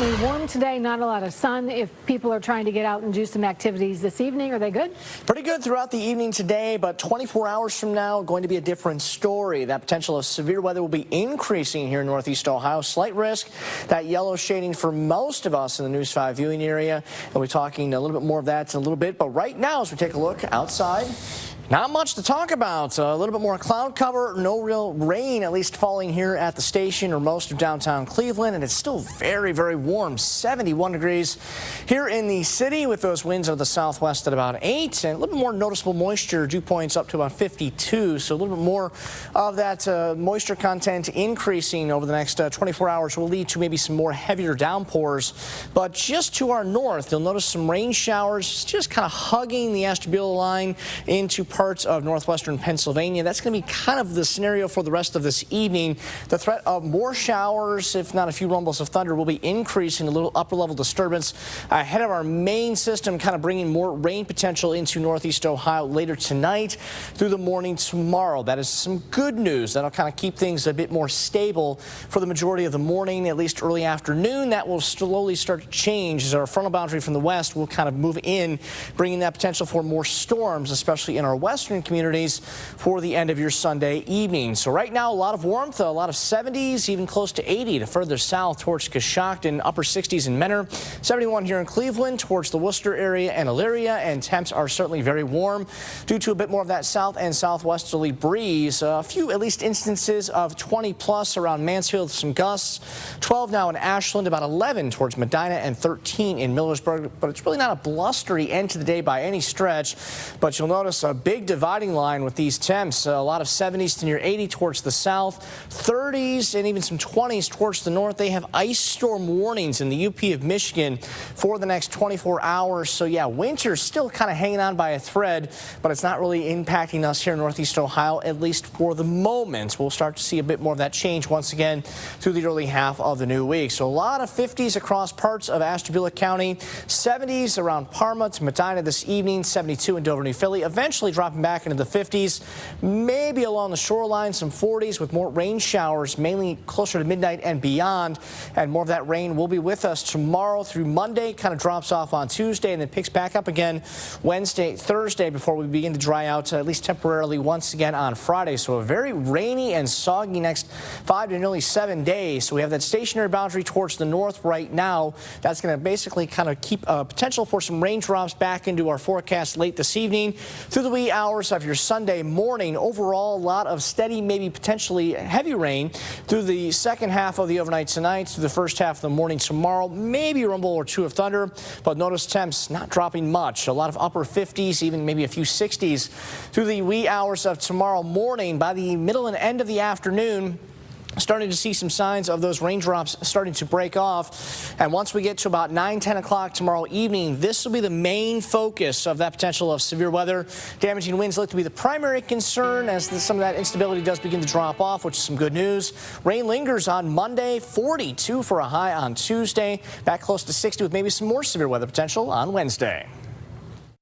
Certainly warm today, not a lot of sun. If people are trying to get out and do some activities this evening, are they good? Pretty good throughout the evening today, but 24 hours from now, going to be a different story. That potential of severe weather will be increasing here in Northeast Ohio. Slight risk, that yellow shading for most of us in the News 5 viewing area. And we'll be talking a little bit more of that in a little bit. But right now, as we take a look outside, not much to talk about. A little bit more cloud cover, no real rain, at least falling here at the station or most of downtown Cleveland, and it's still very, very warm, 71 degrees here in the city with those winds out of the southwest at about 8, and a little bit more noticeable moisture, dew points up to about 52, so a little bit more of that moisture content increasing over the next 24 hours will lead to maybe some more heavier downpours. But just to our north, you'll notice some rain showers just kind of hugging the Ashtabula line into parts of northwestern Pennsylvania. That's going to be kind of the scenario for the rest of this evening. The threat of more showers, if not a few rumbles of thunder, will be increasing. A little upper level disturbance ahead of our main system, kind of bringing more rain potential into northeast Ohio later tonight through the morning tomorrow. That is some good news. That'll kind of keep things a bit more stable for the majority of the morning, at least early afternoon. That will slowly start to change as our frontal boundary from the west will kind of move in, bringing that potential for more storms, especially in our western communities for the end of your Sunday evening. So right now, a lot of warmth, a lot of 70s, even close to 80 to further south towards Coshocton, upper 60s in Mentor, 71 here in Cleveland towards the Worcester area and Elyria, and temps are certainly very warm due to a bit more of that south and southwesterly breeze. A few at least instances of 20 plus around Mansfield, some gusts, 12 now in Ashland, about 11 towards Medina, and 13 in Millersburg, but it's really not a blustery end to the day by any stretch. But you'll notice a big dividing line with these temps. A lot of 70s to near 80 towards the south, 30s and even some 20s towards the north. They have ice storm warnings in the UP of Michigan for the next 24 hours. So yeah, winter's still kind of hanging on by a thread, but it's not really impacting us here in northeast Ohio, at least for the moment. We'll start to see a bit more of that change once again through the early half of the new week. So a lot of 50s across parts of Ashtabula County, 70s around Parma to Medina this evening, 72 in Dover, New Philly, eventually dropping back into the 50s, maybe along the shoreline, some 40s with more rain showers, mainly closer to midnight and beyond. And more of that rain will be with us tomorrow through Monday, kind of drops off on Tuesday and then picks back up again Wednesday, Thursday before we begin to dry out at least temporarily once again on Friday. So a very rainy and soggy next 5 to nearly 7 days. So we have that stationary boundary towards the north right now. That's going to basically kind of keep potential for some raindrops back into our forecast late this evening through the wee hours of your Sunday morning. Overall, a lot of steady, maybe potentially heavy rain through the second half of the overnight tonight, through the first half of the morning tomorrow. Maybe a rumble or two of thunder, but notice temps not dropping much. A lot of upper 50s, even maybe a few 60s through the wee hours of tomorrow morning. By the middle and end of the afternoon, starting to see some signs of those raindrops starting to break off. And once we get to about 9-10 o'clock tomorrow evening, this will be the main focus of that potential of severe weather. Damaging winds look to be the primary concern as some of that instability does begin to drop off, which is some good news. Rain lingers on Monday, 42 for a high on Tuesday, back close to 60 with maybe some more severe weather potential on Wednesday.